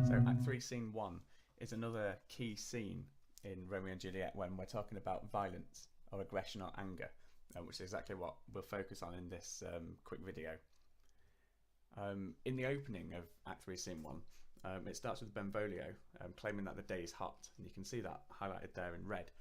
So Act 3 Scene 1 is another key scene in Romeo and Juliet when we're talking about violence or aggression or anger, which is exactly what we'll focus on in this quick video. In the opening of Act 3 Scene 1, it starts with Benvolio claiming that the day is hot, and you can see that highlighted there in red.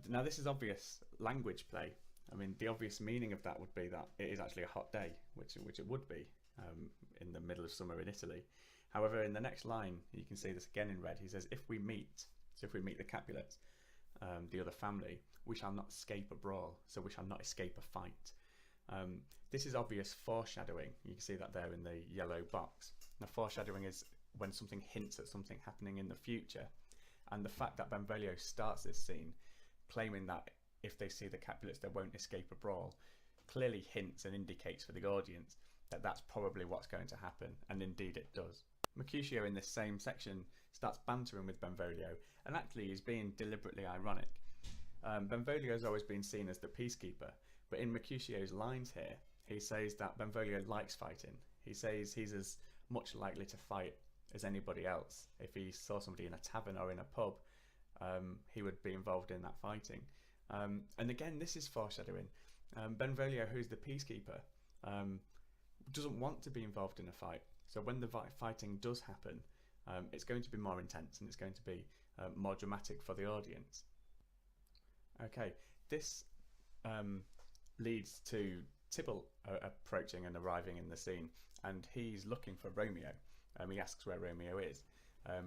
Now this is obvious language play. I mean, the obvious meaning of that would be that it is actually a hot day, which it would be in the middle of summer in Italy. However, in the next line, you can see this again in red. He says, if we meet the Capulets, the other family, we shall not escape a brawl, so we shall not escape a fight. This is obvious foreshadowing. You can see that there in the yellow box. Now, foreshadowing is when something hints at something happening in the future, and the fact that Benvolio starts this scene claiming that if they see the Capulets they won't escape a brawl clearly hints and indicates for the audience that that's probably what's going to happen, and indeed it does. Mercutio in this same section starts bantering with Benvolio, and actually he's being deliberately ironic. Benvolio has always been seen as the peacekeeper, but in Mercutio's lines here he says that Benvolio likes fighting. He says he's as much likely to fight as anybody else. If he saw somebody in a tavern or in a pub, he would be involved in that fighting. And again, this is foreshadowing. Benvolio, who's the peacekeeper, doesn't want to be involved in a fight. So when the fighting does happen, it's going to be more intense and it's going to be more dramatic for the audience. Okay, this leads to Tybalt approaching and arriving in the scene, and he's looking for Romeo. He asks where Romeo is.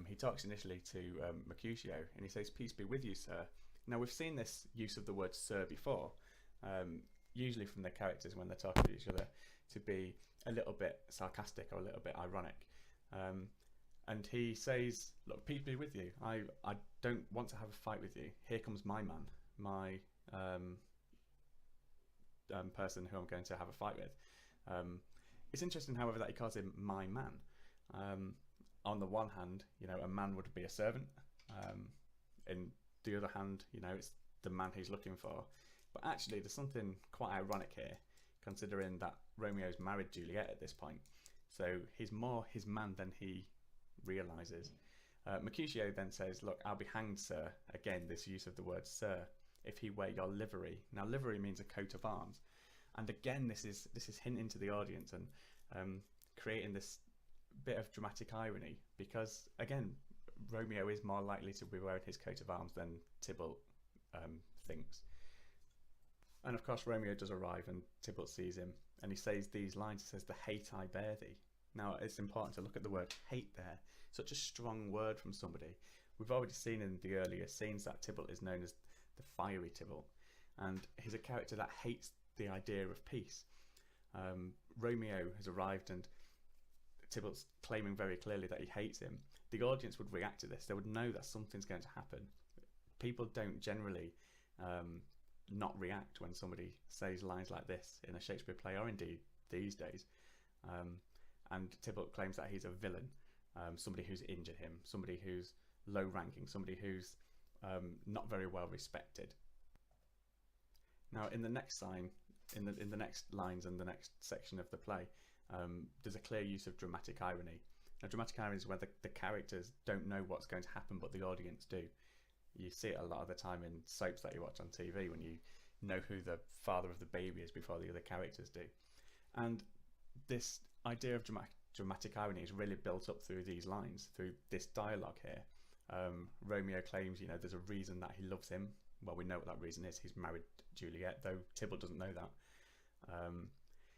He talks initially to Mercutio and he says, "Peace be with you, sir." Now we've seen this use of the word sir before, usually from the characters when they're talking to each other, to be a little bit sarcastic or a little bit ironic. And he says, "Look, peace be with you. I don't want to have a fight with you. Here comes my man, my person who I'm going to have a fight with." It's interesting, however, that he calls him my man. On the one hand, you know, a man would be a servant. In the other hand, you know, it's the man he's looking for. But actually, there's something quite ironic here, considering that Romeo's married Juliet at this point. So he's more his man than he realises. Mercutio then says, "Look, I'll be hanged, sir." Again, this use of the word sir. "If he wear your livery." Now, livery means a coat of arms. And again, this is hinting to the audience and creating this bit of dramatic irony, because again, Romeo is more likely to be wearing his coat of arms than Tybalt thinks. And of course Romeo does arrive and Tybalt sees him and he says these lines. He says, "The hate I bear thee." Now it's important to look at the word hate there. Such a strong word from somebody. We've already seen in the earlier scenes that Tybalt is known as the fiery Tybalt, and he's a character that hates the idea of peace. Romeo has arrived and Tybalt's claiming very clearly that he hates him. The audience would react to this. They would know that something's going to happen. People don't generally not react when somebody says lines like this in a Shakespeare play, or indeed these days. And Tybalt claims that he's a villain, somebody who's injured him, somebody who's low ranking, somebody who's not very well respected. Now in the next sign, in the next lines and the next section of the play, there's a clear use of dramatic irony. Now, dramatic irony is where the characters don't know what's going to happen, but the audience do. You see it a lot of the time in soaps that you watch on TV, when you know who the father of the baby is before the other characters do. And this idea of dramatic irony is really built up through these lines, through this dialogue here. Romeo claims, you know, there's a reason that he loves him. Well, we know what that reason is. He's married Juliet, though Tybalt doesn't know that.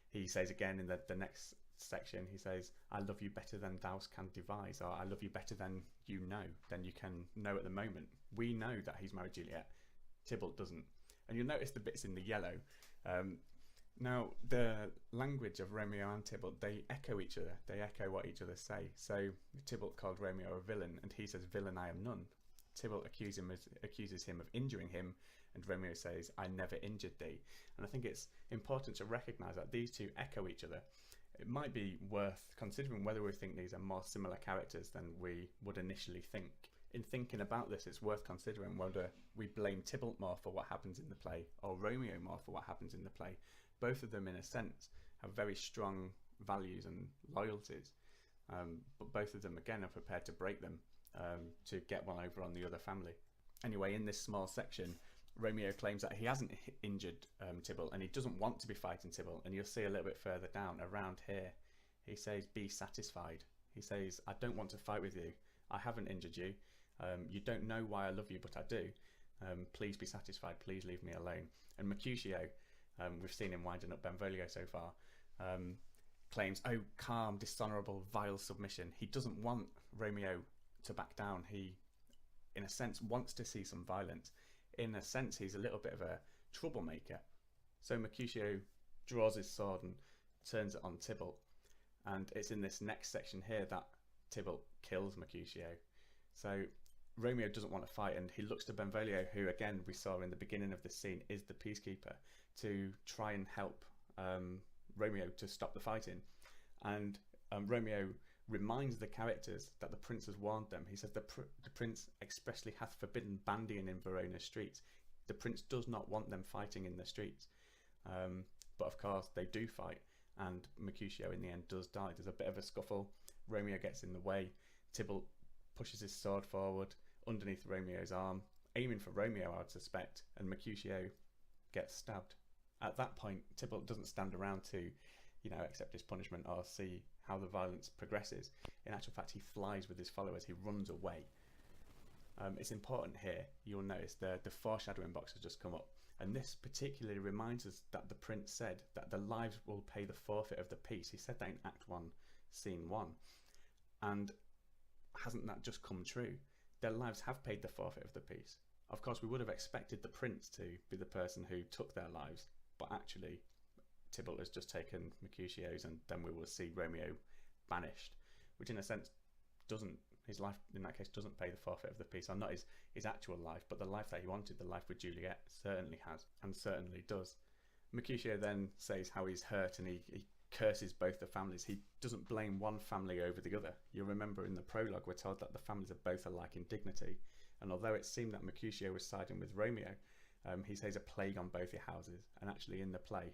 He says again in the next section, he says, "I love you better than thou canst devise," or "I love you better than you can know at the moment." We know that he's married Juliet. Tybalt doesn't. And you'll notice the bits in the yellow. Now, the language of Romeo and Tybalt, they echo each other. They echo what each other say. So Tybalt called Romeo a villain, and he says, "Villain I am none." Tybalt accuses him of injuring him, and Romeo says, "I never injured thee." And I think it's important to recognise that these two echo each other. It might be worth considering whether we think these are more similar characters than we would initially think. In thinking about this, it's worth considering whether we blame Tybalt more for what happens in the play, or Romeo more for what happens in the play, both of them, in a sense, have very strong values and loyalties, but both of them, again, are prepared to break them to get one over on the other family. Anyway, in this small section, Romeo claims that he hasn't injured Tybalt, and he doesn't want to be fighting Tybalt. And you'll see a little bit further down, around here, he says, "Be satisfied." He says, "I don't want to fight with you. I haven't injured you. You don't know why I love you, but I do. Please be satisfied. Please leave me alone." And Mercutio, we've seen him winding up Benvolio so far, claims, "Oh, calm, dishonourable, vile submission." He doesn't want Romeo to back down. He, in a sense, wants to see some violence. In a sense, he's a little bit of a troublemaker. So Mercutio draws his sword and turns it on Tybalt. And it's in this next section here that Tybalt kills Mercutio. So Romeo doesn't want to fight, and he looks to Benvolio, who, again, we saw in the beginning of the scene, is the peacekeeper, to try and help Romeo to stop the fighting. And Romeo reminds the characters that the prince has warned them. He says, the prince expressly hath forbidden bandying in Verona's streets. The prince does not want them fighting in the streets. But of course they do fight, and Mercutio in the end does die. There's a bit of a scuffle. Romeo gets in the way. Tybalt pushes his sword forward underneath Romeo's arm, aiming for Romeo, I would suspect, and Mercutio gets stabbed. At that point, Tybalt doesn't stand around to, accept his punishment or see how the violence progresses. In actual fact, he flies with his followers. He runs away. It's important here, you'll notice the foreshadowing box has just come up, and this particularly reminds us that the prince said that the lives will pay the forfeit of the peace. He said that in Act 1, Scene 1. And hasn't that just come true? Their lives have paid the forfeit of the peace. Of course, we would have expected the prince to be the person who took their lives, but actually Tybalt has just taken Mercutio's, and then we will see Romeo banished, which in a sense doesn't, his life in that case doesn't pay the forfeit of the peace, or not his actual life, but the life that he wanted, the life with Juliet, certainly has, and certainly does. Mercutio then says how he's hurt, and he curses both the families. He doesn't blame one family over the other. You'll remember in the prologue we're told that the families are both alike in dignity, and although it seemed that Mercutio was siding with Romeo, he says a plague on both your houses. And actually in the play,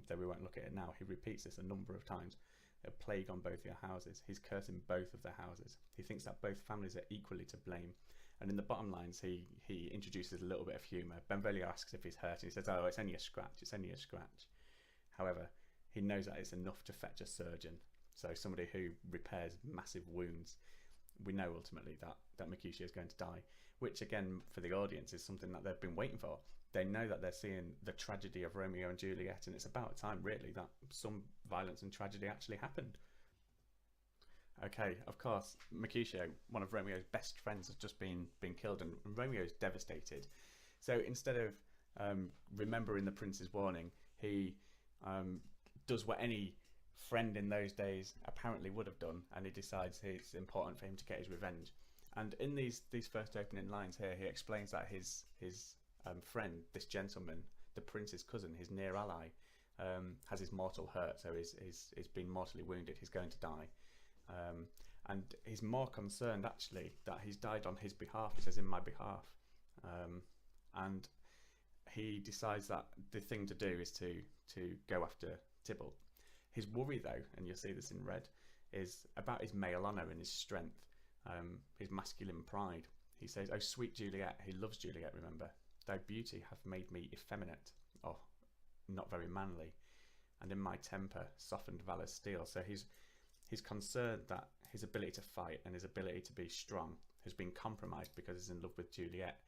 though we won't look at it now, he repeats this a number of times: a plague on both your houses. He's cursing both of their houses. He thinks that both families are equally to blame. And in the bottom lines, he introduces a little bit of humour. Benvolio asks if he's hurt, and he says, "Oh, it's only a scratch, it's only a scratch." However, he knows that it's enough to fetch a surgeon, so somebody who repairs massive wounds. We know ultimately that Mercutio is going to die, which again for the audience is something that they've been waiting for. They know that they're seeing the tragedy of Romeo and Juliet, and it's about time really that some violence and tragedy actually happened. Okay, of course, Mercutio, one of Romeo's best friends, has just been killed, and Romeo's devastated. So instead of remembering the prince's warning, he does what any friend in those days apparently would have done, and he decides it's important for him to get his revenge. And in these first opening lines here, he explains that his friend, this gentleman, the prince's cousin, his near ally, has his mortal hurt, so he's been mortally wounded, he's going to die. And he's more concerned actually that he's died on his behalf. He says, "in my behalf." And he decides that the thing to do is to go after Tybalt. His worry though, and you'll see this in red, is about his male honour and his strength, his masculine pride. He says, "Oh sweet Juliet," he loves Juliet, remember, "thy beauty hath made me effeminate," or not very manly, "and in my temper softened valour's steel." So he's concerned that his ability to fight and his ability to be strong has been compromised because he's in love with Juliet.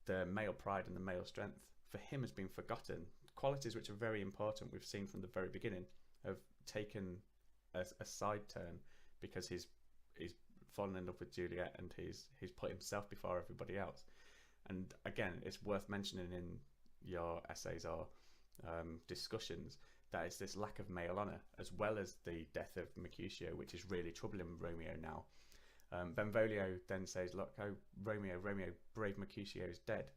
The male pride and the male strength for him has been forgotten. Qualities which are very important, we've seen from the very beginning, have taken a side turn because he's fallen in love with Juliet, and he's put himself before everybody else. And again, it's worth mentioning in your essays or discussions that it's this lack of male honour, as well as the death of Mercutio, which is really troubling Romeo now. Benvolio then says, "Look, oh Romeo, brave Mercutio is dead."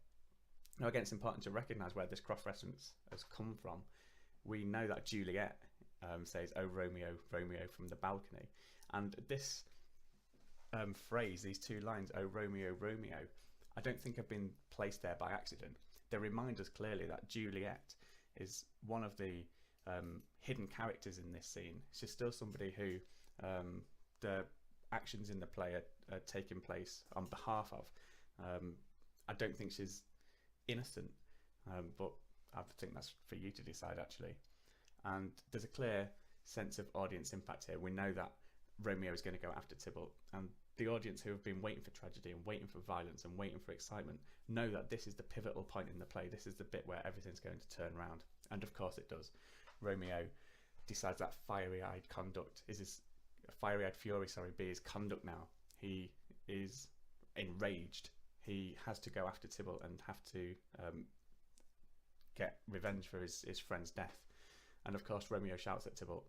Now again, it's important to recognise where this cross-reference has come from. We know that Juliet says, "Oh Romeo, from the balcony," and this phrase, these two lines, "Oh Romeo, I don't think have been placed there by accident. They remind us clearly that Juliet is one of the hidden characters in this scene. She's still somebody who the actions in the play are taking place on behalf of. I don't think she's innocent, but I think that's for you to decide, actually. And there's a clear sense of audience impact here. We know that Romeo is going to go after Tybalt, and the audience who have been waiting for tragedy and waiting for violence and waiting for excitement know that this is the pivotal point in the play. This is the bit where everything's going to turn around, and of course it does. Romeo decides that fiery-eyed fury be his conduct now. He is enraged. He has to go after Tybalt and have to get revenge for his friend's death. And of course Romeo shouts at Tybalt,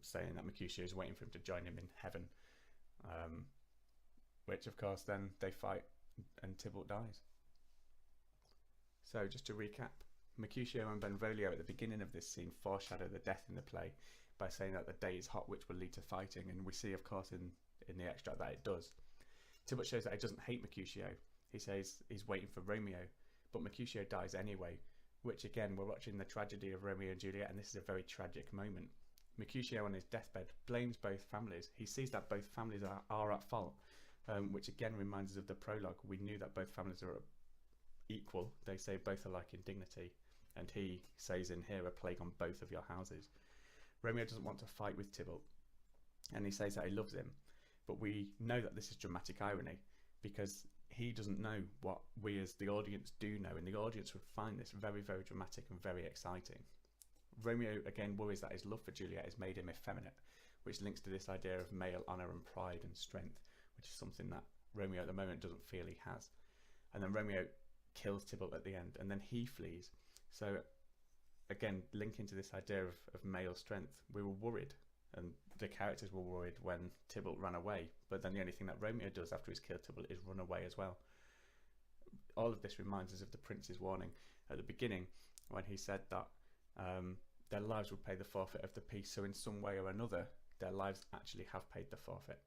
saying that Mercutio is waiting for him to join him in heaven, which of course then they fight and Tybalt dies. So just to recap, Mercutio and Benvolio at the beginning of this scene foreshadow the death in the play by saying that the day is hot, which will lead to fighting, and we see of course in the extract that it does. Tybalt shows that he doesn't hate Mercutio. He says he's waiting for Romeo, but Mercutio dies anyway, which again, we're watching the tragedy of Romeo and Juliet, and this is a very tragic moment. Mercutio on his deathbed blames both families. He sees that both families are at fault, which again reminds us of the prologue. We knew that both families are equal. They say both alike in dignity, and he says in here, a plague on both of your houses. Romeo doesn't want to fight with Tybalt, and he says that he loves him, but we know that this is dramatic irony, because he doesn't know what we as the audience do know, and the audience would find this very, very dramatic and very exciting. Romeo again worries that his love for Juliet has made him effeminate, which links to this idea of male honour and pride and strength, which is something that Romeo at the moment doesn't feel he has. And then Romeo kills Tybalt at the end, and then he flees. So again, linking to this idea of male strength, we were worried, and the characters were worried when Tybalt ran away, but then the only thing that Romeo does after he's killed Tybalt is run away as well. All of this reminds us of the prince's warning at the beginning, when he said that their lives would pay the forfeit of the peace. So in some way or another, their lives actually have paid the forfeit.